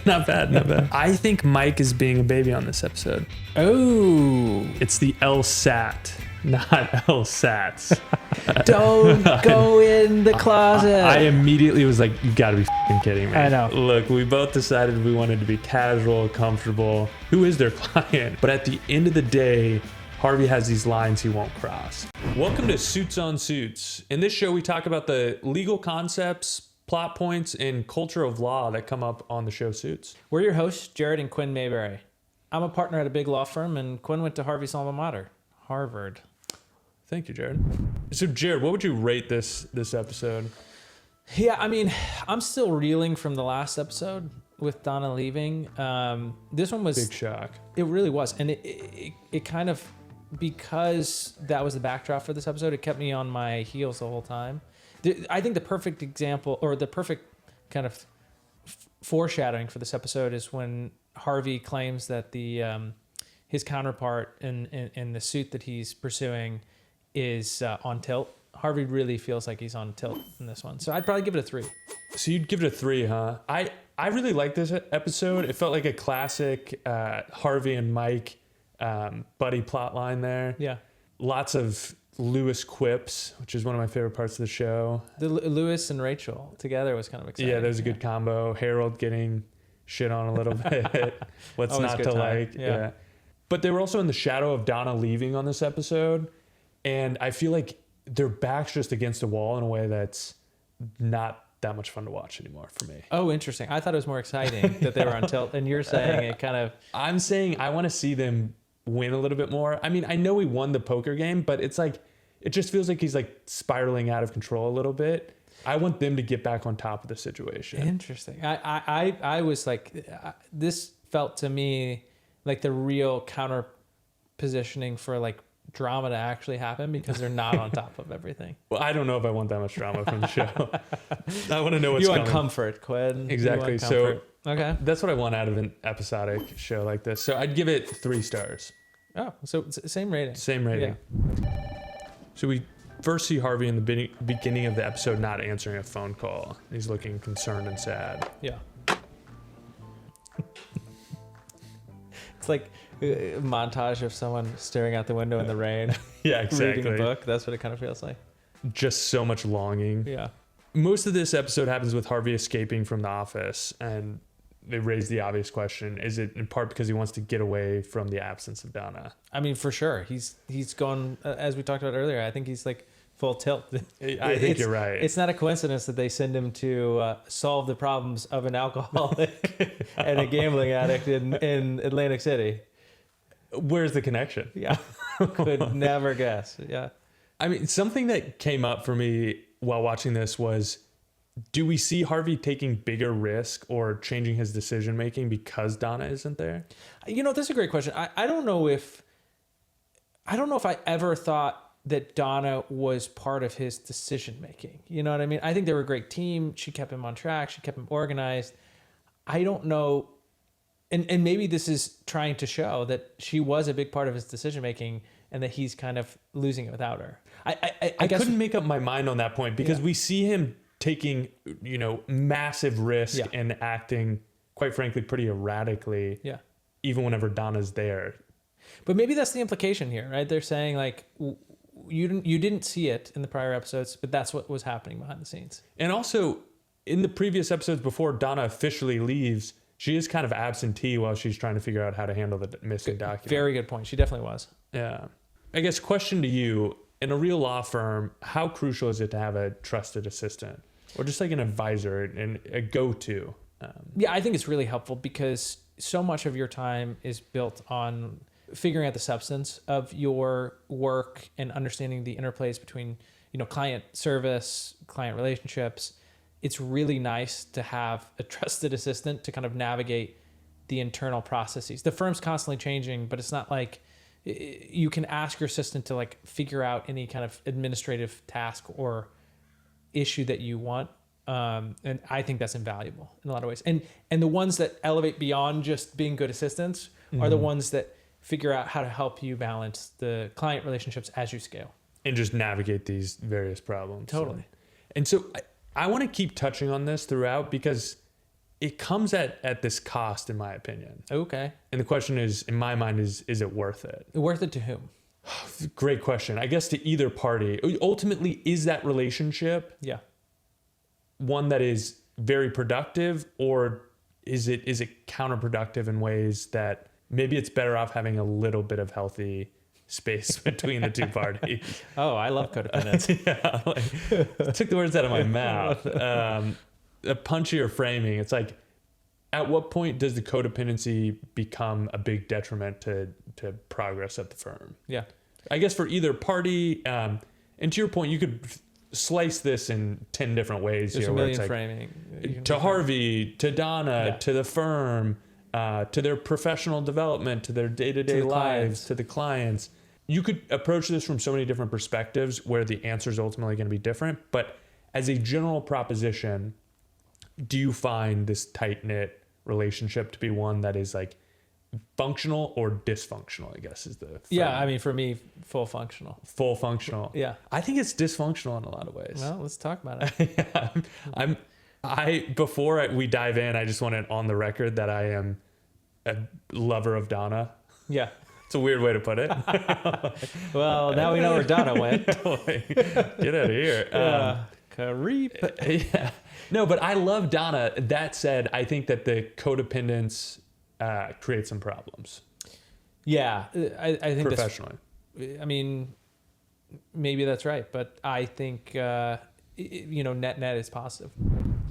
Not bad, not bad. I think Mike is being a baby on this episode. Oh. It's the LSAT, not LSATs. Don't go in the closet. I immediately was like, you gotta be f***ing kidding me. I know. Look, we both decided we wanted to be casual, comfortable. Who is their client? But at the end of the day, Harvey has these lines he won't cross. Welcome to Suits on Suits. In this show, we talk about the legal concepts, plot points, and culture of law that come up on the show Suits. We're your hosts, Jared and Quinn Mayberry. I'm a partner at a big law firm, and Quinn went to Harvey's alma mater, Harvard. Thank you, Jared. So, Jared, what would you rate this episode? Yeah, I mean, I'm still reeling from the last episode with Donna leaving. This one was... Big shock. It really was. And it kind of, because that was the backdrop for this episode, it kept me on my heels the whole time. I think the perfect example, or the perfect kind of foreshadowing for this episode is when Harvey claims that his counterpart in the suit that he's pursuing is on tilt. Harvey really feels like he's on tilt in this one. So I'd probably give it a 3. So you'd give it a 3, huh? I really liked this episode. It felt like a classic Harvey and Mike buddy plot line there. Yeah. Lots of Lewis quips, which is one of my favorite parts of the show. The Lewis and Rachel together was kind of exciting. Yeah, there's a good combo. Harold getting shit on a little bit. What's Always not good to time. like. Yeah. But they were also in the shadow of Donna leaving on this episode. And I feel like their back's just against the wall in a way that's not that much fun to watch anymore for me. Oh, interesting. I thought it was more exciting that they were on tilt. And you're saying it kind of... I'm saying I want to see them win a little bit more. I mean, I know he won the poker game, but it's like, it just feels like he's like spiraling out of control a little bit. I want them to get back on top of the situation. Interesting. I was like, this felt to me like the real counter positioning for like drama to actually happen because they're not on top of everything. Well, I don't know if I want that much drama from the show. I want to know what's coming. You want comfort, Quinn. Exactly. So okay, that's what I want out of an episodic show like this. So I'd give it 3 stars. Oh, so it's same rating. Same rating. Yeah. So we first see Harvey in the beginning of the episode not answering a phone call. He's looking concerned and sad. Yeah. It's like a montage of someone staring out the window in the rain. Yeah, exactly. Reading a book. That's what it kind of feels like. Just so much longing. Yeah. Most of this episode happens with Harvey escaping from the office, and they raise the obvious question: is it in part because he wants to get away from the absence of Donna? I mean, for sure. He's gone, as we talked about earlier. I think he's like full tilt. I think you're right. It's not a coincidence that they send him to solve the problems of an alcoholic and a gambling addict in Atlantic City. Where's the connection? Yeah. Could never guess. Yeah. I mean, something that came up for me while watching this was, do we see Harvey taking bigger risk or changing his decision making because Donna isn't there? You know, that's a great question. I don't know if I ever thought that Donna was part of his decision making. You know what I mean? I think they were a great team. She kept him on track. She kept him organized. I don't know. And maybe this is trying to show that she was a big part of his decision making and that he's kind of losing it without her. I guess, couldn't make up my mind on that point because we see him taking, massive risk and acting, quite frankly, pretty erratically. Yeah. Even whenever Donna's there. But maybe that's the implication here, right? They're saying like, you didn't see it in the prior episodes, but that's what was happening behind the scenes. And also, in the previous episodes before Donna officially leaves, she is kind of absentee while she's trying to figure out how to handle the missing document. Very good point. She definitely was. Yeah. I guess question to you, in a real law firm, how crucial is it to have a trusted assistant or just like an advisor and a go-to? Yeah, I think it's really helpful because so much of your time is built on figuring out the substance of your work and understanding the interplays between, client service, client relationships. It's really nice to have a trusted assistant to kind of navigate the internal processes. The firm's constantly changing, but it's not like you can ask your assistant to like figure out any kind of administrative task or issue that you want. And I think that's invaluable in a lot of ways. And the ones that elevate beyond just being good assistants are the ones that figure out how to help you balance the client relationships as you scale. And just navigate these various problems. Totally. And so I want to keep touching on this throughout because it comes at this cost, in my opinion. Okay. And the question is, in my mind, is it worth it? Worth it to whom? Great question. I guess to either party. Ultimately, is that relationship one that is very productive, or is it counterproductive in ways that maybe it's better off having a little bit of healthy space between the two parties? Oh, I love codependence. Took the words out of my mouth. A punchier framing. It's like, at what point does the codependency become a big detriment to progress at the firm? Yeah. I guess for either party, and to your point, you could slice this in 10 different ways. There's here, a where million it's like, framing. To Harvey, to Donna, to the firm, to their professional development, to their day-to-day lives, to the clients. You could approach this from so many different perspectives where the answer is ultimately going to be different. But as a general proposition, do you find this tight-knit relationship to be one that is like functional or dysfunctional, I guess is the frame. Yeah, I mean, for me, full functional. Full functional. Yeah. I think it's dysfunctional in a lot of ways. Well, let's talk about it. Before we dive in, I just want it on the record that I am a lover of Donna. Yeah. It's a weird way to put it. Well, now we know where Donna went. Get out of here. Creep. Yeah. No, but I love Donna. That said, I think that the codependence creates some problems. Yeah, I think professionally. I mean, maybe that's right, but I think net is positive.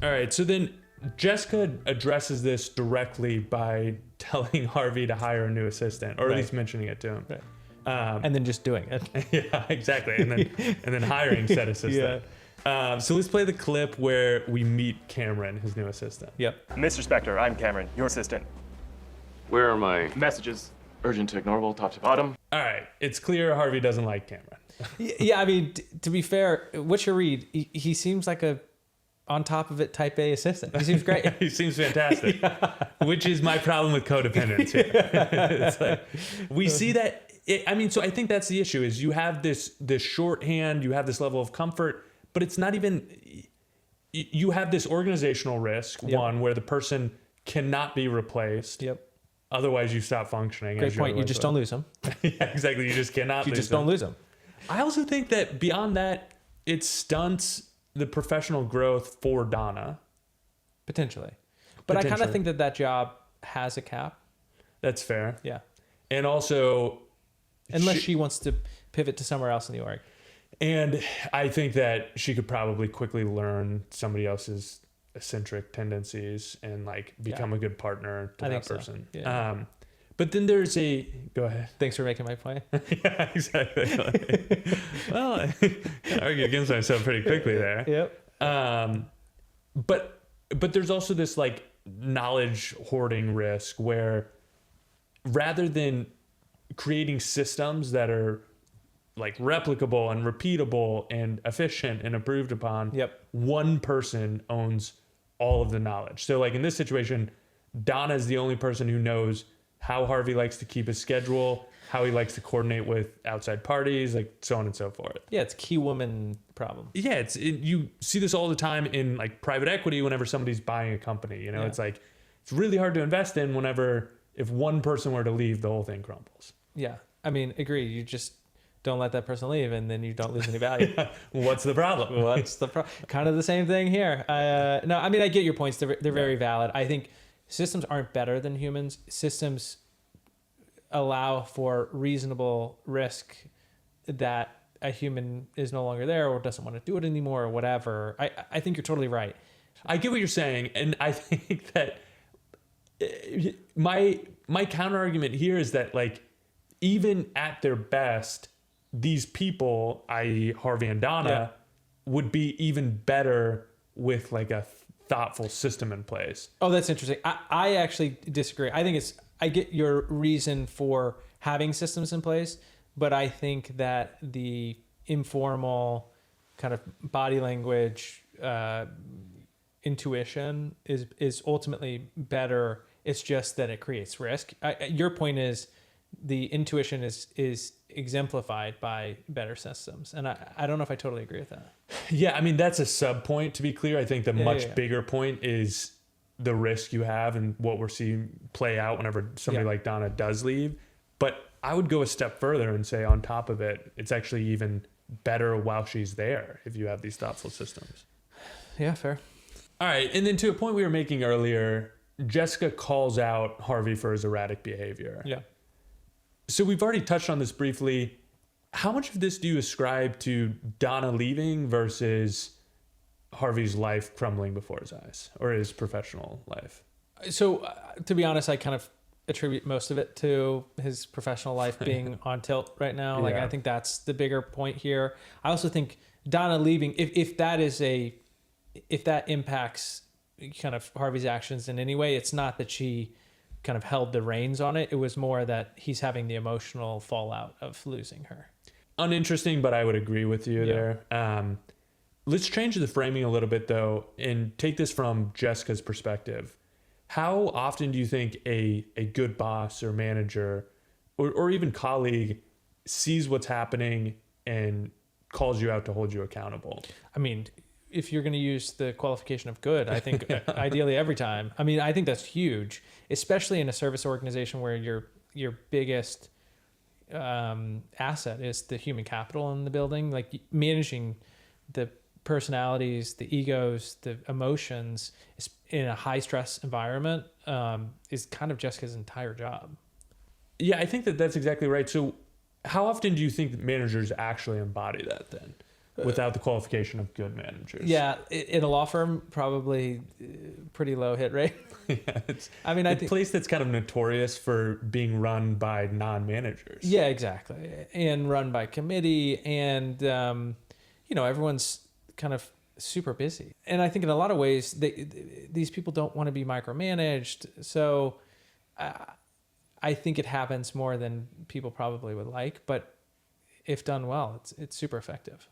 All right, so then Jessica addresses this directly by telling Harvey to hire a new assistant, or at least mentioning it to him. Right. And then just doing it. Yeah, exactly. And then hiring said assistant. So let's play the clip where we meet Cameron, his new assistant. Yep. Mr. Spector, I'm Cameron, your assistant. Where are my Messages. Urgent to ignorable, top to bottom. All right. It's clear Harvey doesn't like Cameron. Yeah, I mean, to be fair, what's your read? He seems like a on top of it type A assistant. He seems great. He seems fantastic, which is my problem with codependence here. It's like, we see that. So I think that's the issue is you have this shorthand, you have this level of comfort, but it's not even, you have this organizational risk, one, where the person cannot be replaced. Yep. Otherwise, you stop functioning. Great point. You just don't lose them. Yeah, exactly. You just cannot lose them. Don't lose them. I also think that beyond that, it stunts the professional growth for Donna. Potentially. But I kind of think that job has a cap. That's fair. Yeah. And also, unless she wants to pivot to somewhere else in the org. And I think that she could probably quickly learn somebody else's eccentric tendencies and like become a good partner to that person. So. Yeah. But then there's go ahead. Thanks for making my point. Yeah, exactly. Well, I argued against myself pretty quickly there. Yep. But there's also this like knowledge hoarding risk where rather than creating systems that are like replicable and repeatable and efficient and improved upon, one person owns all of the knowledge. So like in this situation, Donna is the only person who knows how Harvey likes to keep his schedule, how he likes to coordinate with outside parties, like so on and so forth. Yeah, it's a key woman problem. Yeah, you see this all the time in like private equity whenever somebody's buying a company. It's like it's really hard to invest in whenever if one person were to leave, the whole thing crumbles. Yeah, I mean, agree. You just don't let that person leave, and then you don't lose any value. What's the problem? What's the problem? Kind of the same thing here. No, I mean, I get your points. They're very valid. I think systems aren't better than humans. Systems allow for reasonable risk that a human is no longer there or doesn't want to do it anymore or whatever. I think you're totally right. I get what you're saying, and I think that my counter argument here is that like even at their best, these people, i.e. Harvey and Donna, would be even better with like a thoughtful system in place. Oh, that's interesting. I actually disagree. I get your reason for having systems in place, but I think that the informal kind of body language intuition is ultimately better. It's just that it creates risk. Your point is the intuition is exemplified by better systems. And I don't know if I totally agree with that. Yeah, I mean, that's a sub point, to be clear. I think the much bigger point is the risk you have and what we're seeing play out whenever somebody like Donna does leave. But I would go a step further and say on top of it, it's actually even better while she's there if you have these thoughtful systems. Yeah, fair. All right. And then to a point we were making earlier, Jessica calls out Harvey for his erratic behavior. Yeah. So we've already touched on this briefly. How much of this do you ascribe to Donna leaving versus Harvey's life crumbling before his eyes, or his professional life? So to be honest, I kind of attribute most of it to his professional life being on tilt right now. Like, I think that's the bigger point here. I also think Donna leaving, if that impacts kind of Harvey's actions in any way, it's not that she kind of held the reins on it. It was more that he's having the emotional fallout of losing her. Uninteresting, but I would agree with you there. Let's change the framing a little bit though, and take this from Jessica's perspective. How often do you think a good boss or manager or even colleague sees what's happening and calls you out to hold you accountable? I mean, if you're going to use the qualification of good, I think ideally every time. I mean, I think that's huge, especially in a service organization where your biggest asset is the human capital in the building. Like, managing the personalities, the egos, the emotions in a high stress environment is kind of Jessica's entire job. Yeah, I think that's exactly right. So how often do you think that managers actually embody that then, without the qualification of good managers? Yeah, in a law firm, probably pretty low hit rate. Yeah, I mean, I think a place that's kind of notorious for being run by non-managers. Yeah, exactly. And run by committee, and everyone's kind of super busy. And I think in a lot of ways, these people don't want to be micromanaged. So I think it happens more than people probably would like, but if done well, it's super effective.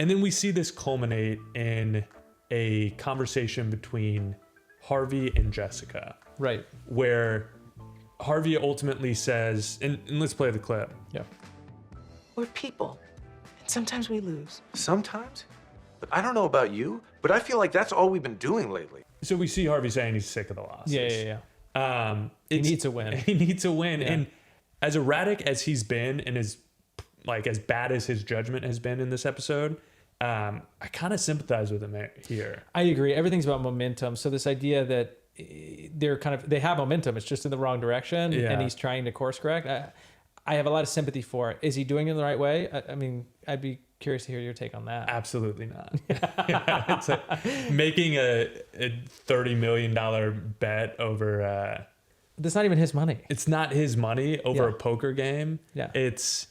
And then we see this culminate in a conversation between Harvey and Jessica. Right. Where Harvey ultimately says, and let's play the clip. Yeah. We're people, and sometimes we lose. Sometimes? But I don't know about you, but I feel like that's all we've been doing lately. So we see Harvey saying he's sick of the losses. Yeah. He needs a win. He needs a win. Yeah. And as erratic as he's been and as bad as his judgment has been in this episode, I kind of sympathize with him here. I agree. Everything's about momentum. So this idea that they have momentum, it's just in the wrong direction, and he's trying to course correct. I have a lot of sympathy for it. Is he doing it in the right way? I mean, I'd be curious to hear your take on that. Absolutely not. It's like making a $30 million bet over... That's not even his money. It's not his money over a poker game. Yeah. It's,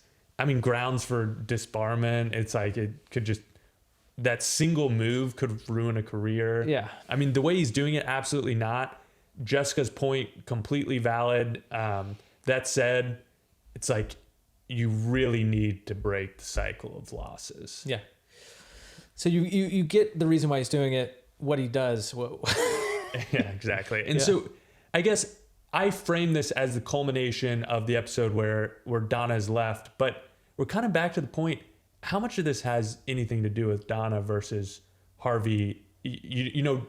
grounds for disbarment. It's like it could just... That single move could ruin a career. Yeah. I mean, the way he's doing it, absolutely not. Jessica's point, completely valid. That said, it's like you really need to break the cycle of losses. Yeah. So you get the reason why he's doing it, what he does. Yeah, exactly. And so I guess I frame this as the culmination of the episode where Donna is left, but we're kind of back to the point. How much of this has anything to do with Donna versus Harvey?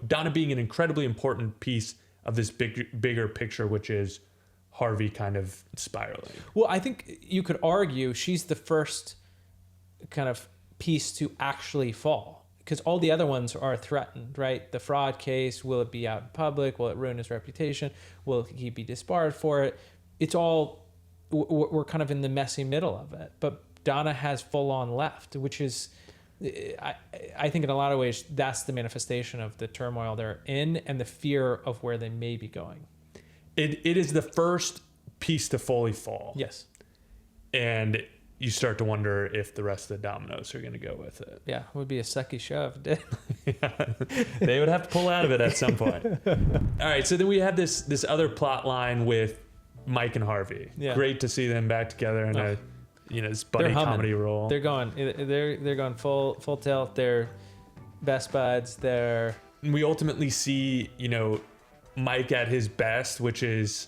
Donna being an incredibly important piece of this bigger picture, which is Harvey kind of spiraling. Well, I think you could argue she's the first kind of piece to actually fall, because all the other ones are threatened, right? The fraud case, will it be out in public? Will it ruin his reputation? Will he be disbarred for it? It's all, we're kind of in the messy middle of it. But Donna has full on left, which is, I think in a lot of ways, that's the manifestation of the turmoil they're in and the fear of where they may be going. It is the first piece to fully fall. Yes. And you start to wonder if the rest of the dominoes are going to go with it. Yeah, it would be a sucky shove. They would have to pull out of it at some point. All right, so then we have this other plot line with Mike and Harvey. Yeah. Great to see them back together in this buddy comedy role. They're going full tilt. They're best buds. We ultimately see, Mike at his best, which is,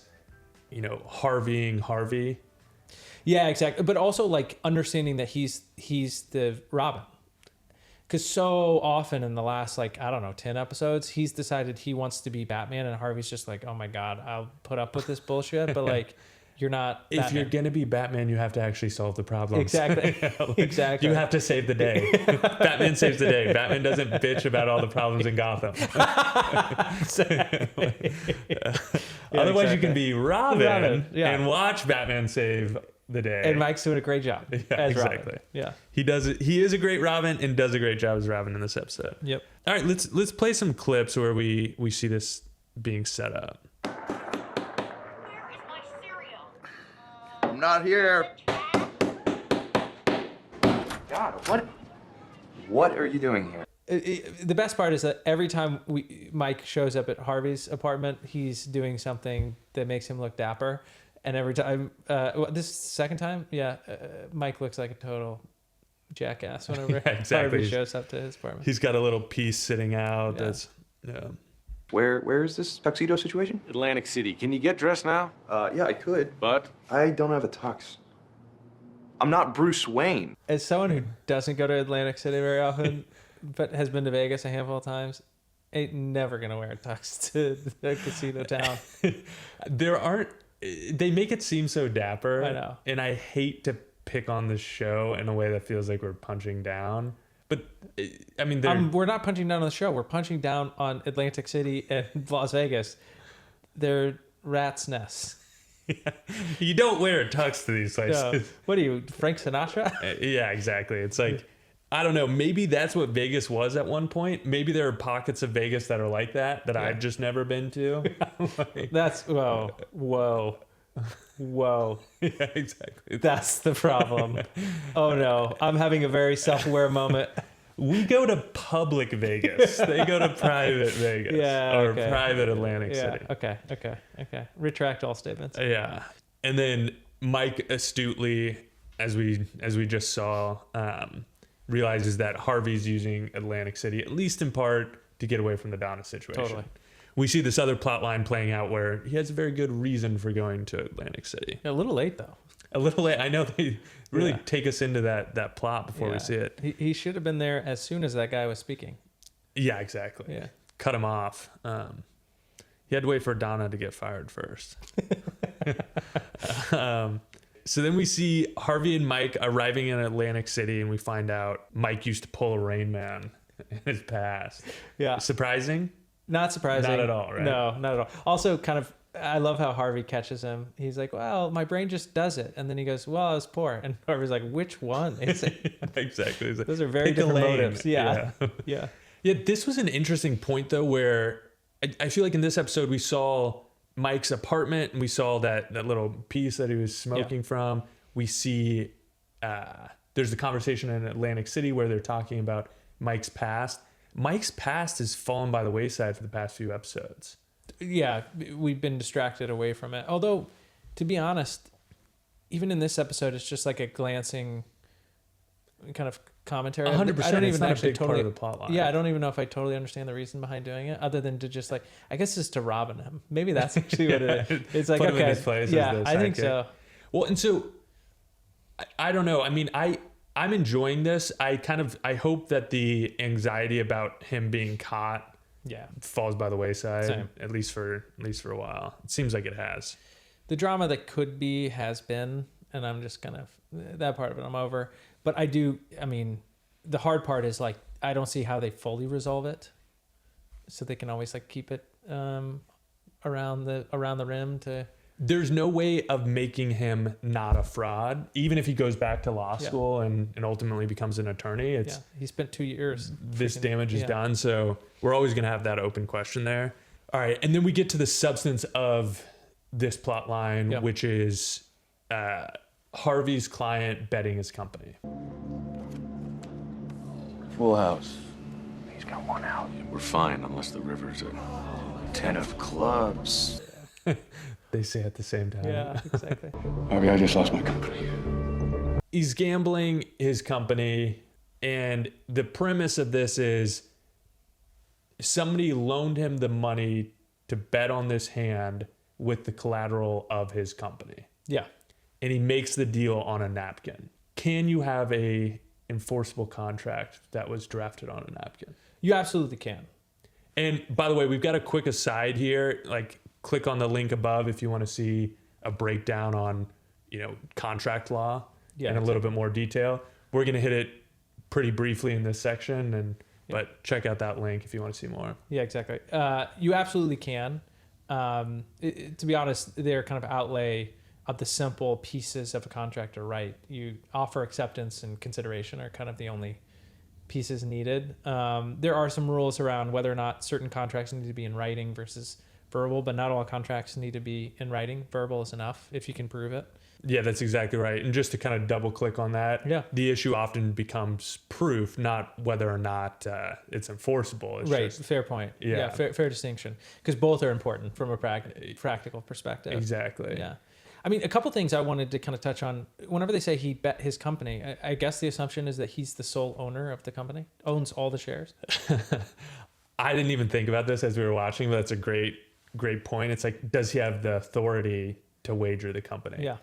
Harveying Harvey. Yeah, exactly. But also like understanding that he's the Robin. Because so often in the last, like, I don't know, 10 episodes, he's decided he wants to be Batman, and Harvey's just like, oh my God, I'll put up with this bullshit. But, like, you're not If Batman. you're going to be Batman, you have to actually solve the problems. Exactly. Exactly. You have to save the day. Batman saves the day. Batman doesn't bitch about all the problems in Gotham. Otherwise, you can be Robin, yeah. and watch Batman save the day. And Mike's doing a great job as exactly. Robin. Yeah. He does it. He is a great Robin and does a great job as Robin in this episode. Yep. All right, let's play some clips where we see this being set up. Where is my cereal? I'm not here. God, what are you doing here? The best part is that every time Mike shows up at Harvey's apartment, he's doing something that makes him look dapper. And every time, this is the second time, Mike looks like a total jackass whenever Harvey shows up to his apartment. He's got a little piece sitting out. Where is this tuxedo situation? Atlantic City. Can you get dressed now? Yeah, I could. But I don't have a tux. I'm not Bruce Wayne. As someone who doesn't go to Atlantic City very often, but has been to Vegas a handful of times, ain't never gonna wear a tux to the casino town. They make it seem so dapper. I know. And I hate to pick on the show in a way that feels like we're punching down. But I mean, we're not punching down on the show. We're punching down on Atlantic City and Las Vegas. They're rats' nests. you don't wear a tux to these places. No. What are you, Frank Sinatra? Yeah, exactly. It's like, I don't know. Maybe that's what Vegas was at one point. Maybe there are pockets of Vegas that are like that I've just never been to. That's whoa. Yeah, exactly. That's the problem. Oh no, I'm having a very self-aware moment. We go to public Vegas. They go to private Vegas. Yeah, or okay. private Atlantic City. Okay. Retract all statements. Yeah. And then Mike astutely, as we just saw, realizes that Harvey's using Atlantic City, at least in part, to get away from the Donna situation. Totally. We see this other plot line playing out where he has a very good reason for going to Atlantic City. A little late though. A little late. I know they really take us into that plot before we see it. He should have been there as soon as that guy was speaking. Yeah, exactly. Yeah. Cut him off. He had to wait for Donna to get fired first. So then we see Harvey and Mike arriving in Atlantic City, and we find out Mike used to pull a Rain Man in his past. Yeah. Surprising? Not surprising. Not at all, right? No, not at all. Also, kind of, I love how Harvey catches him. He's like, well, my brain just does it. And then he goes, well, I was poor. And Harvey's like, which one is it? Exactly. Like, those are very pick a different lane. motives. Yeah. Yeah. This was an interesting point, though, where I feel like in this episode we saw Mike's apartment and we saw that little piece that he was smoking from. We see there's the conversation in Atlantic City where they're talking about Mike's past. Mike's past has fallen by the wayside for the past few episodes. Yeah, we've been distracted away from it. Although, to be honest, even in this episode, it's just like a glancing kind of commentary. 100%. I don't It's even not actually a big part of the plot line. Yeah, I don't even know if I totally understand the reason behind doing it, other than to just like, I guess it's to Robin him. Maybe that's actually what it is. It's like, Put him in okay, his place as yeah, the I think sidekick. so. Well, and so I don't know. I mean, I'm enjoying this. I hope that the anxiety about him being caught falls by the wayside. Same. at least for a while. It seems like it has. The drama that could be has been, and I'm just kind of, that part of it I'm over. But I mean, the hard part is like, I don't see how they fully resolve it. So they can always like keep it around the rim to. There's no way of making him not a fraud, even if he goes back to law school and ultimately becomes an attorney. It's he spent 2 years. This damage is done. So we're always going to have that open question there. All right. And then we get to the substance of this plot line, which is Harvey's client betting his company. Full house. He's got one out. We're fine unless the river's a 10 of clubs. They say at the same time. Yeah, exactly. Harvey, I just lost my company. He's gambling his company, and the premise of this is somebody loaned him the money to bet on this hand with the collateral of his company. Yeah. And he makes the deal on a napkin. Can you have a enforceable contract that was drafted on a napkin? You absolutely can. And by the way, we've got a quick aside here. Like, click on the link above if you want to see a breakdown on, contract law in a little bit more detail. We're going to hit it pretty briefly in this section, but check out that link if you want to see more. Yeah, exactly. You absolutely can. To be honest, they're kind of outlay of the simple pieces of a contract are right. You offer, acceptance, and consideration are kind of the only pieces needed. There are some rules around whether or not certain contracts need to be in writing versus verbal, but not all contracts need to be in writing. Verbal is enough if you can prove it. Yeah, that's exactly right. And just to kind of double click on that, the issue often becomes proof, not whether or not it's enforceable. It's right. Fair point. Yeah. Fair distinction. Because both are important from a practical perspective. Exactly. Yeah. I mean, a couple things I wanted to kind of touch on. Whenever they say he bet his company, I guess the assumption is that he's the sole owner of the company, owns all the shares. I didn't even think about this as we were watching, but that's a great point. It's like, does he have the authority to wager the company? Yeah.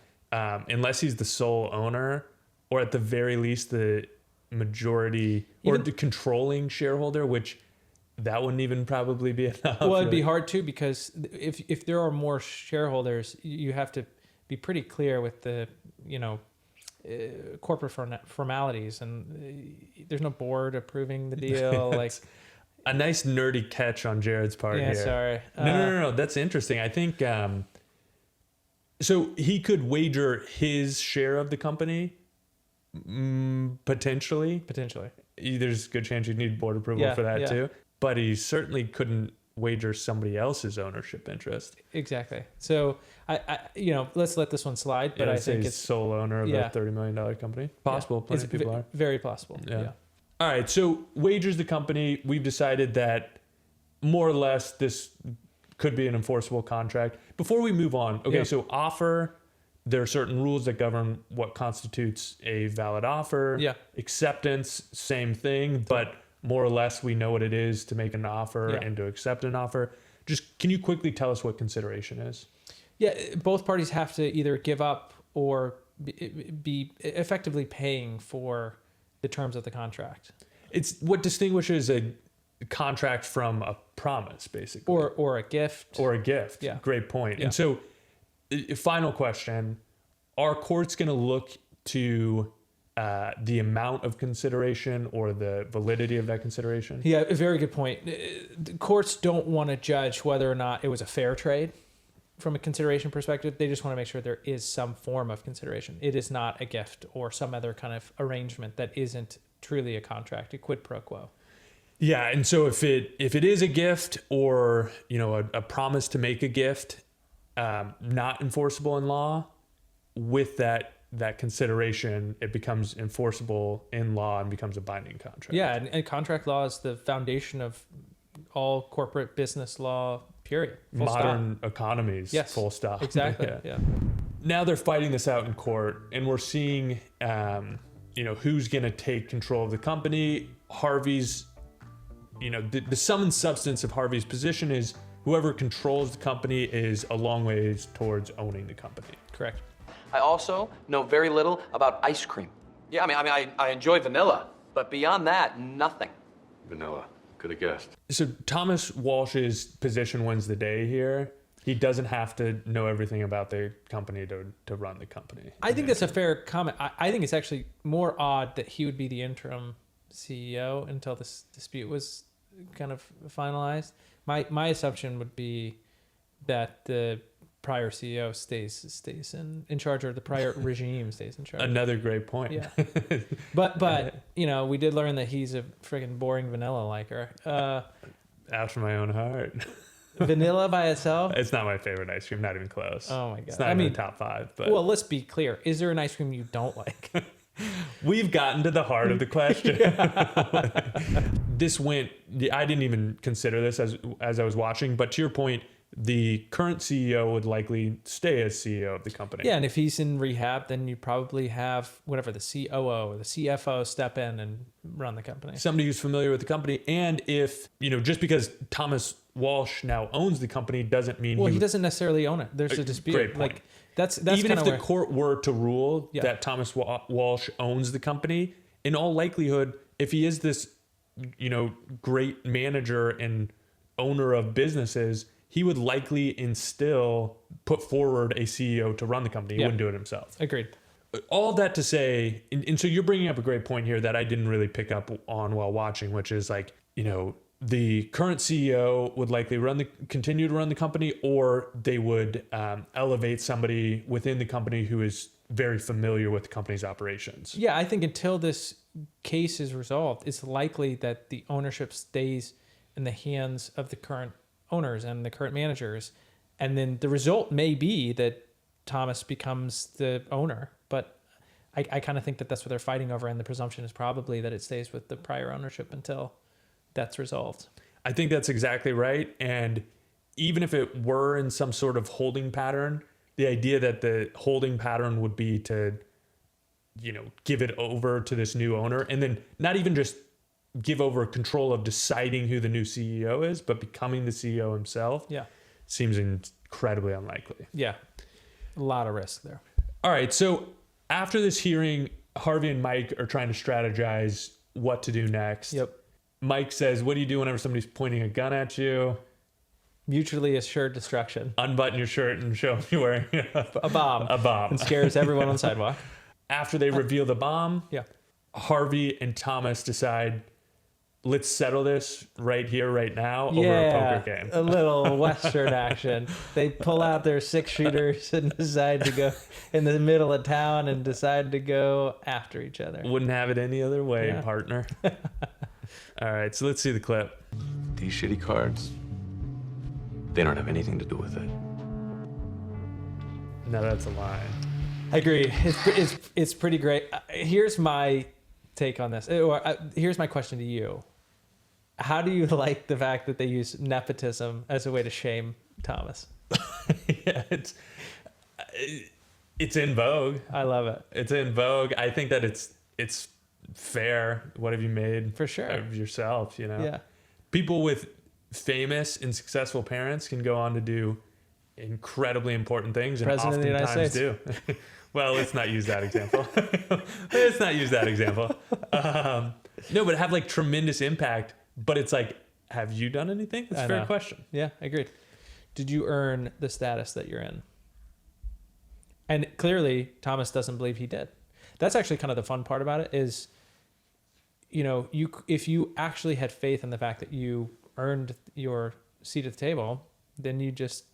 Unless he's the sole owner, or at the very least the majority or the controlling shareholder, which that wouldn't even probably be enough. Well, it'd be hard too, because if there are more shareholders, you have to be pretty clear with the corporate formalities, and there's no board approving the deal. Like a nice nerdy catch on Jared's part here. Sorry. No. That's interesting. I think so. He could wager his share of the company, potentially. There's a good chance you'd need board approval for that too. But he certainly couldn't wager somebody else's ownership interest. Exactly. So I let's let this one slide. But I think it's sole owner of a $30 million company. Possible. Plenty of people are. Very possible. Yeah. All right. So wagers the company. We've decided that more or less this could be an enforceable contract. Before we move on, so offer. There are certain rules that govern what constitutes a valid offer. Yeah. Acceptance, same thing, but more or less we know what it is to make an offer and to accept an offer. Just can you quickly tell us what consideration is? Yeah, both parties have to either give up or be effectively paying for the terms of the contract. It's what distinguishes a contract from a promise, basically. Or a gift. Or a gift. Yeah. Great point. Yeah. And so, final question, are courts going to look to the amount of consideration or the validity of that consideration? Yeah, a very good point. The courts don't want to judge whether or not it was a fair trade from a consideration perspective. They just want to make sure there is some form of consideration. It is not a gift or some other kind of arrangement that isn't truly a contract, a quid pro quo. Yeah, and so if it is a gift or a promise to make a gift, not enforceable in law, with that consideration, it becomes enforceable in law and becomes a binding contract. Yeah, and contract law is the foundation of all corporate business law, period. Full Modern stop. Economies, Yes, full stop. Exactly, yeah. Now they're fighting this out in court, and we're seeing, who's going to take control of the company. Harvey's, the sum and substance of Harvey's position is whoever controls the company is a long ways towards owning the company. Correct. I also know very little about ice cream. Yeah, I enjoy vanilla, but beyond that, nothing. Vanilla. Could have guessed. So Thomas Walsh's position wins the day here. He doesn't have to know everything about the company to run the company. I think that's a fair comment. I think it's actually more odd that he would be the interim CEO until this dispute was kind of finalized. My assumption would be that the prior CEO stays in charge, or the prior regime stays in charge. Another great point. Yeah. But we did learn that he's a freaking boring vanilla liker. After my own heart. Vanilla by itself? It's not my favorite ice cream, not even close. Oh my God. It's not even the top 5. But well, let's be clear. Is there an ice cream you don't like? We've gotten to the heart of the question. I didn't even consider this as I was watching, but to your point, the current CEO would likely stay as CEO of the company. Yeah, and if he's in rehab, then you probably have whatever, the COO or the CFO step in and run the company. Somebody who's familiar with the company. And if, just because Thomas Walsh now owns the company doesn't mean he doesn't necessarily own it. There's a dispute. Great point. Like that's even if the court were to rule that Thomas Walsh owns the company, in all likelihood, if he is this, great manager and owner of businesses, he would likely put forward a CEO to run the company. He wouldn't do it himself. Agreed. All that to say, and so you're bringing up a great point here that I didn't really pick up on while watching, which is like, the current CEO would likely continue to run the company, or they would elevate somebody within the company who is very familiar with the company's operations. Yeah, I think until this case is resolved, it's likely that the ownership stays in the hands of the current owners and the current managers. And then the result may be that Thomas becomes the owner. But I kind of think that that's what they're fighting over. And the presumption is probably that it stays with the prior ownership until that's resolved. I think that's exactly right. And even if it were in some sort of holding pattern, the idea that the holding pattern would be to, give it over to this new owner, and then not even just give over control of deciding who the new CEO is, but becoming the CEO himself. Yeah. Seems incredibly unlikely. Yeah. A lot of risk there. All right. So after this hearing, Harvey and Mike are trying to strategize what to do next. Yep. Mike says, what do you do whenever somebody's pointing a gun at you? Mutually assured destruction. Unbutton your shirt and show them you're wearing a bomb. A bomb. And scares everyone on the sidewalk. After they reveal the bomb, Yeah. Harvey and Thomas decide, let's settle this right here, right now, over a poker game. A little Western action. They pull out their 6-shooters and decide to go in the middle of town and decide to go after each other. Wouldn't have it any other way, Yeah. partner. All right, so let's see the clip. These shitty cards, they don't have anything to do with it. No, that's a lie. I agree. It's pretty great. Here's my take on this. Here's my question to you. How do you like the fact that they use nepotism as a way to shame Thomas? Yeah, it's in vogue. I love it. It's in vogue. I think that it's fair. What have you made For sure. of yourself? Yeah. People with famous and successful parents can go on to do incredibly important things, and President of the United oftentimes do. Well, let's not use that example. Let's not use that example. No, but have like tremendous impact. But it's like, have you done anything? That's a fair question. Yeah, agreed. Did you earn the status that you're in? And clearly, Thomas doesn't believe he did. That's actually kind of the fun part about it is, if you actually had faith in the fact that you earned your seat at the table, then you just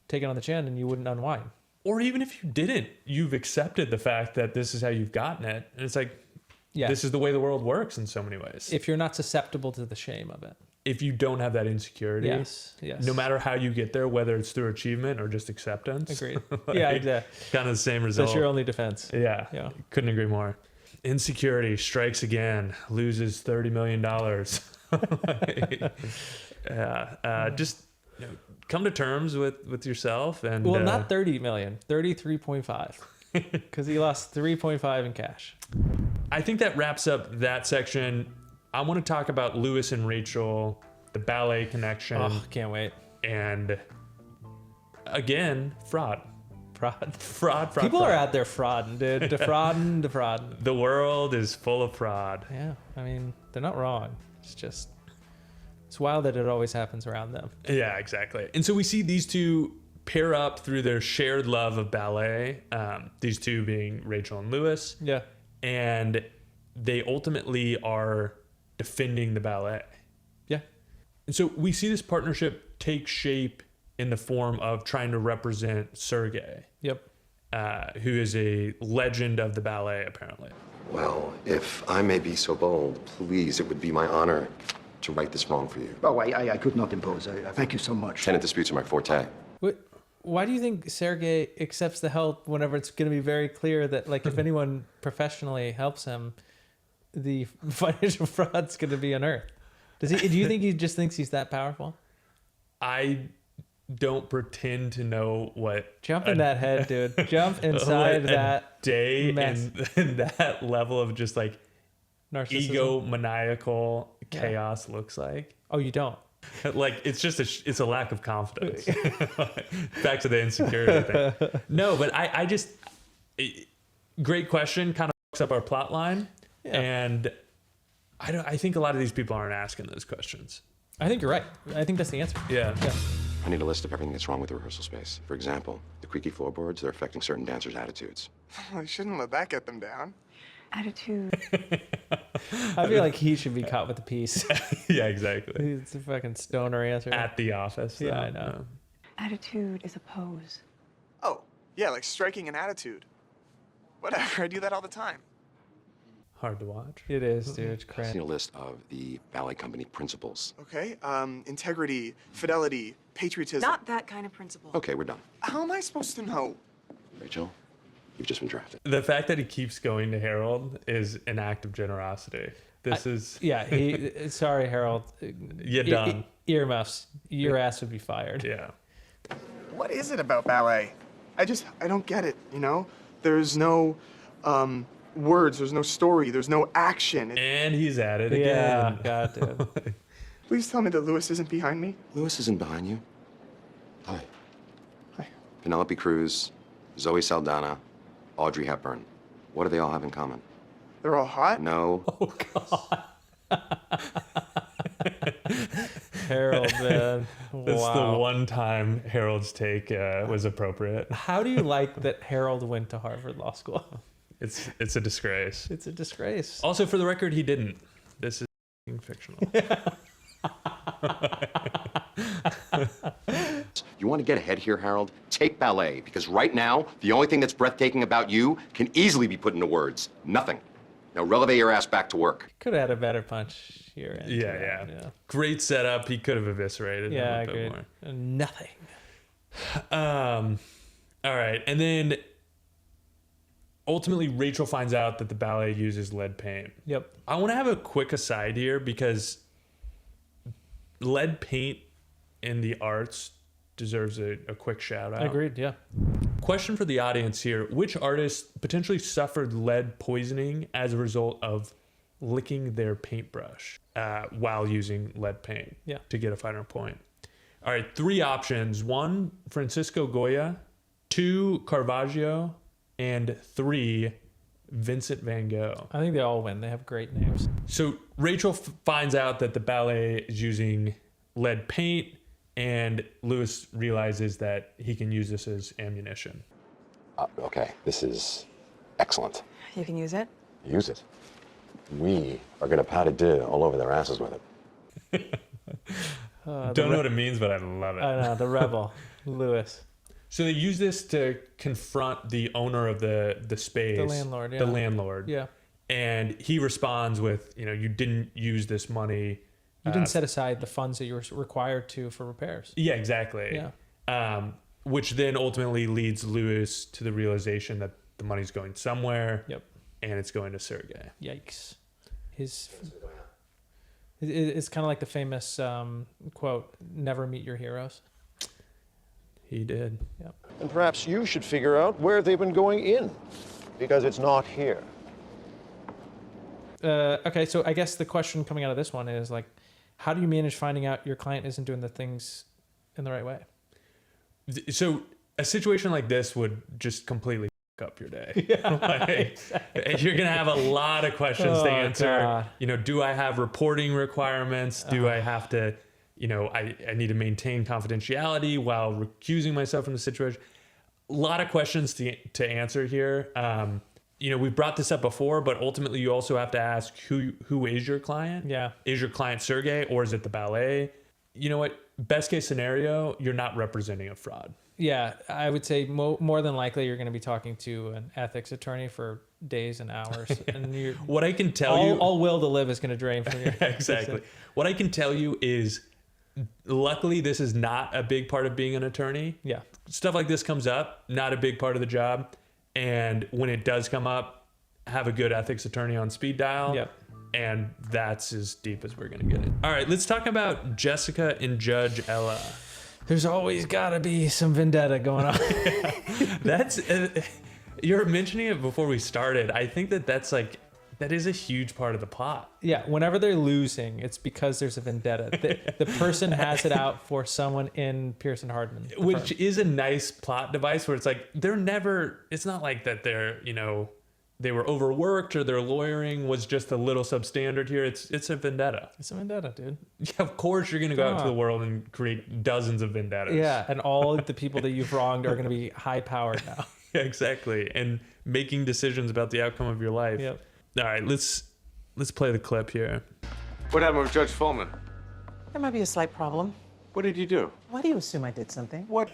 take it on the chin and you wouldn't unwind. Or even if you didn't, you've accepted the fact that this is how you've gotten it. And it's like, Yeah. this is the way the world works in so many ways. If you're not susceptible to the shame of it. If you don't have that insecurity, Yes. no matter how you get there, whether it's through achievement or just acceptance. Agreed. like, Yeah, exactly. Kind of the same result. That's your only defense. Yeah. Yeah. Couldn't agree more. Insecurity strikes again, loses $30 million. Just come to terms with yourself. And Well, not 30 million, 33.5. Because he lost 3.5 in cash. I think that wraps up that section. I want to talk about Lewis and Rachel, the ballet connection. Oh, can't wait. And again, fraud. People are out there frauding, dude. Defrauding. The world is full of fraud. Yeah, I mean, they're not wrong. It's wild that it always happens around them. Yeah, exactly. And so we see these two pair up through their shared love of ballet, these two being Rachel and Lewis. Yeah. And they ultimately are defending the ballet. Yeah. And so we see this partnership take shape in the form of trying to represent Sergei. Yep. Who is a legend of the ballet, apparently. Well, if I may be so bold, please, it would be my honor to right this wrong for you. Oh, I could not impose. Thank you so much. Tenant disputes are my forte. Why do you think Sergei accepts the help whenever it's going to be very clear that, like, if anyone professionally helps him, the financial fraud's going to be unearthed? Do you think he just thinks he's that powerful? I don't pretend to know what. Jump in that head, dude. Jump inside that day mess. and that level of just like Narcissism. egomaniacal chaos looks like. Oh, you don't? Like, it's just it's a lack of confidence. Back to the insecurity thing. No, but I just great question. Kind of fucks up our plot line. And I think a lot of these people aren't asking those questions. I think you're right. I think that's the answer. Yeah. I need a list of everything that's wrong with the rehearsal space. For example, the creaky floorboards, they're affecting certain dancers' attitudes. Well, you shouldn't let that get them down. Attitude. I feel like he should be caught with the piece. Yeah, exactly. It's a fucking stoner answer. At the office. Yeah, though. I know. Attitude is a pose. Oh, yeah, like striking an attitude. Whatever, I do that all the time. Hard to watch. It is, dude. It's I crazy. need a list of the ballet company principles. Okay, integrity, fidelity, patriotism. Not that kind of principle. Okay, we're done. How am I supposed to know? Rachel, you've just been drafted. The fact that he keeps going to Harold is an act of generosity. This is... Yeah, sorry, Harold. You're done. Earmuffs. Your ass would be fired. Yeah. What is it about ballet? I don't get it, you know? There's no, words, there's no story, there's no action. And he's at it Yeah, again. God damn. Please tell me that Lewis isn't behind me. Lewis isn't behind you. Hi. Hi. Penelope Cruz, Zoe Saldana, Audrey Hepburn. What do they all have in common? They're all hot? No. Oh, God. Harold, man. That's Wow. the one time Harold's take was appropriate. How do you like that Harold went to Harvard Law School? It's a disgrace. It's a disgrace. Also, for the record, he didn't. This is fictional. You want to get ahead here, Harold? Take ballet, because right now, the only thing that's breathtaking about you can easily be put into words. Nothing. Now relevate your ass back to work. Could have had a better punch here. Yeah. Great setup. He could have eviscerated him Yeah, a bit agreed. more. Nothing. All right. And then ultimately, Rachel finds out that the ballet uses lead paint. Yep. I want to have a quick aside here because lead paint in the arts deserves a quick shout out. Agreed, yeah. Question for the audience here. Which artist potentially suffered lead poisoning as a result of licking their paintbrush while using lead paint to get a finer point? All right, 3 options. 1, Francisco Goya. 2, Caravaggio. And 3, Vincent van Gogh. I think they all win. They have great names. So Rachel finds out that the ballet is using lead paint, and Lewis realizes that he can use this as ammunition. Okay, this is excellent. You can use it. Use it. We are going to pat a dieu all over their asses with it. Don't know what it means, but I love it. I know, the rebel, Lewis. So they use this to confront the owner of the space. The landlord, yeah. The landlord. Yeah. And he responds with, you didn't use this money. You didn't set aside the funds that you were required to for repairs. Yeah, exactly. Yeah. Which then ultimately leads Lewis to the realization that the money's going somewhere. Yep. And it's going to Sergei. Yikes. It's kind of like the famous quote, never meet your heroes. He did. Yep. And perhaps you should figure out where they've been going in, because it's not here. Okay, so I guess the question coming out of this one is like, how do you manage finding out your client isn't doing the things in the right way? So a situation like this would just completely f up your day. Exactly. You're going to have a lot of questions to answer. God. Do I have reporting requirements? Do I have to, I need to maintain confidentiality while recusing myself from the situation? A lot of questions to answer here. We've brought this up before, but ultimately you also have to ask who is your client? Yeah. Is your client Sergei or is it the ballet? You know what? Best case scenario, you're not representing a fraud. Yeah, I would say more than likely you're going to be talking to an ethics attorney for days and hours. And what I can tell you... All will to live is going to drain from you. Exactly. What I can tell you is, luckily, this is not a big part of being an attorney. Yeah. Stuff like this comes up, not a big part of the job. And when it does come up, have a good ethics attorney on speed dial. Yep. And that's as deep as we're going to get it. All right, let's talk about Jessica and Judge Ella. There's always got to be some vendetta going on. That's you're mentioning it before we started. I think that is a huge part of the plot. Yeah, whenever they're losing, it's because there's a vendetta. The person has it out for someone in Pearson Hardman. Which is a nice plot device where it's like, it's not like that they're, they were overworked or their lawyering was just a little substandard here. It's a vendetta. It's a vendetta, dude. Yeah, of course you're going to go out to the world and create dozens of vendettas. Yeah, and all the people that you've wronged are going to be high powered now. Yeah, exactly. And making decisions about the outcome of your life. Yep. All right, let's play the clip here. What happened with Judge Fulman? There might be a slight problem. What did you do? Why do you assume I did something? What?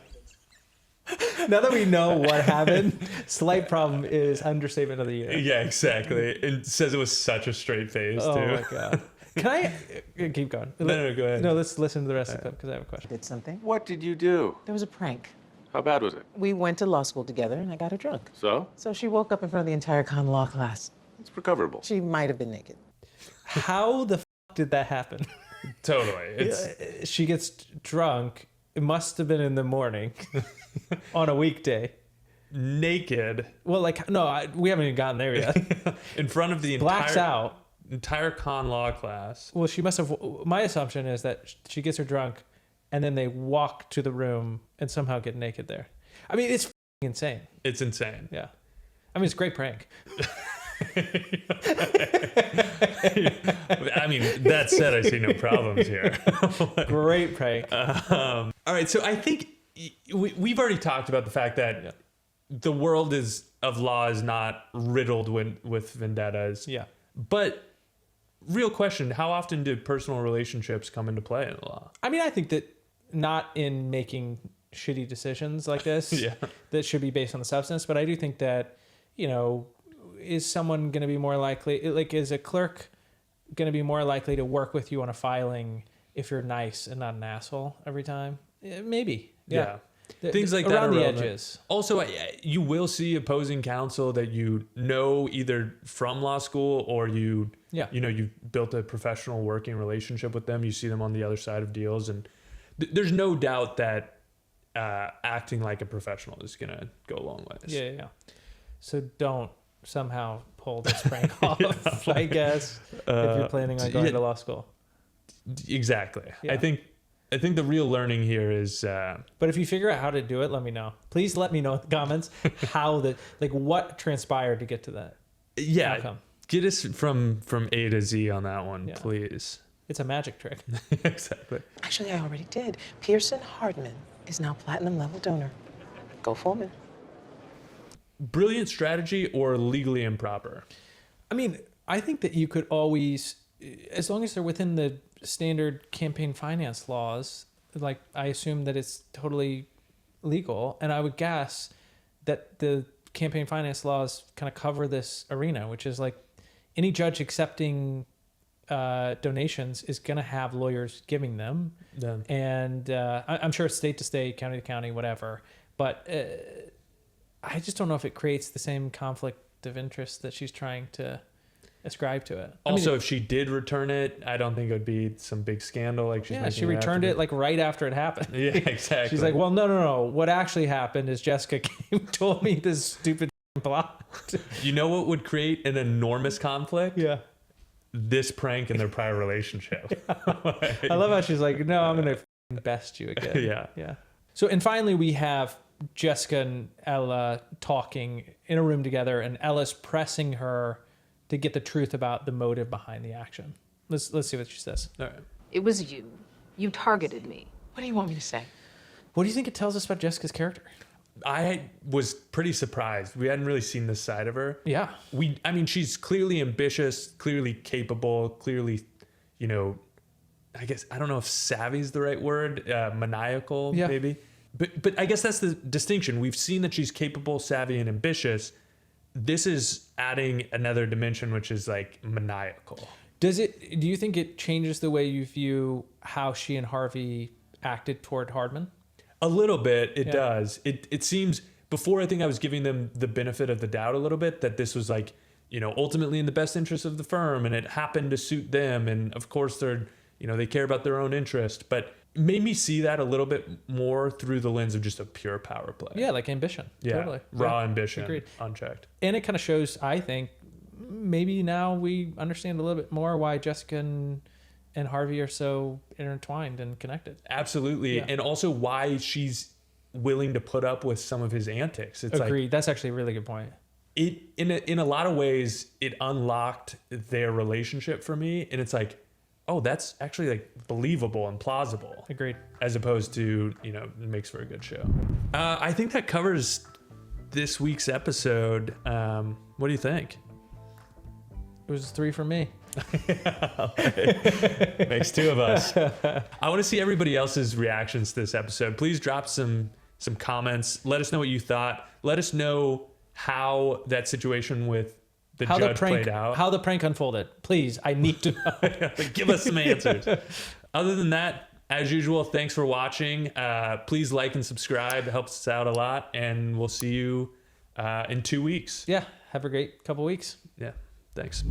Now that we know what happened, slight problem is understatement of the year. Yeah, exactly. It says it was such a straight face, Oh too. my God. Can I keep going? No, go ahead. No, let's listen to the rest of the clip because I have a question. Did something? What did you do? There was a prank. How bad was it? We went to law school together and I got her drunk. So? So she woke up in front of the entire con law class. It's recoverable. She might have been naked. How the did that happen? Totally. She gets drunk. It must have been in the morning on a weekday. Naked. Well, like, no, we haven't even gotten there yet. In front of the Blacks out. entire con law class. Well, she must have. My assumption is that she gets her drunk and then they walk to the room and somehow get naked there. I mean, it's insane. It's insane. Yeah. I mean, it's a great prank. I mean, that said, I see no problems here. Great prank. All right, so I think we've already talked about the fact that the world of law is not riddled with vendettas. Yeah. But real question, how often do personal relationships come into play in the law? I mean, I think that not in making shitty decisions like this that should be based on the substance, but I do think that, is someone going to be more likely, like, is a clerk going to be more likely to work with you on a filing if you're nice and not an asshole every time? Maybe. Yeah. Things like that around are the relevant. edges. Also, you will see opposing counsel that you know either from law school or you've built a professional working relationship with them. You see them on the other side of deals, and there's no doubt that acting like a professional is gonna go a long ways. Yeah. So don't somehow pull this prank off, I guess, if you're planning on going to law school. Exactly. Yeah. I think the real learning here is. But if you figure out how to do it, let me know. Please let me know in the comments what transpired to get to that. Yeah. outcome. Get us from A to Z on that one, please. It's a magic trick. Exactly. Actually, I already did. Pearson Hardman is now platinum level donor. Go Fulman. Brilliant strategy or legally improper? I mean, I think that you could always, as long as they're within the standard campaign finance laws, like, I assume that it's totally legal. And I would guess that the campaign finance laws kind of cover this arena, which is like any judge accepting donations is going to have lawyers giving them. Yeah. And I'm sure it's state to state, county to county, whatever. But I just don't know if it creates the same conflict of interest that she's trying to ascribe to it. Also, if she did return it, I don't think it would be some big scandal. Like she returned it like right after it happened. Yeah, exactly. She's like, well, no. What actually happened is Jessica came, told me this stupid plot. You know what would create an enormous conflict? Yeah. This prank in their prior relationship. I love how she's like, no, I'm going to best you again. Yeah. So, and finally we have Jessica and Ella talking in a room together, and Ella's pressing her to get the truth about the motive behind the action. Let's see what she says. All right. It was you. You targeted me. What do you want me to say? What do you think it tells us about Jessica's character? I was pretty surprised. We hadn't really seen this side of her. Yeah. I mean, she's clearly ambitious, clearly capable, clearly, I guess, I don't know if savvy is the right word, maniacal, maybe. But I guess that's the distinction. We've seen that she's capable, savvy, and ambitious. This is adding another dimension, which is like maniacal. Do you think it changes the way you view how she and Harvey acted toward Hardman? A little bit, it does. It seems, before I think I was giving them the benefit of the doubt a little bit, that this was like, ultimately in the best interest of the firm, and it happened to suit them. And of course they're, they care about their own interest, but it made me see that a little bit more through the lens of just a pure power play. Yeah, like ambition. Yeah, totally. Raw ambition, Agreed. Unchecked. And it kind of shows, I think, maybe now we understand a little bit more why Jessica and Harvey are so intertwined and connected. Absolutely. Yeah. And also why she's willing to put up with some of his antics. It's Agreed. That's actually a really good point. it in a lot of ways it unlocked their relationship for me, and it's like, oh, that's actually like believable and plausible. Agreed. As opposed to, you know, it makes for a good show. I think that covers this week's episode. What do you think? It was 3 for me. Makes 2 of us. I want to see everybody else's reactions to this episode. Please drop some comments. Let us know what you thought. Let us know how that situation with the judge played out. How the prank unfolded. Please, I need to know. Give us some answers. Other than that, as usual, thanks for watching. Please like and subscribe. It helps us out a lot. And we'll see you in 2 weeks. Yeah. Have a great couple weeks. Yeah. Thanks.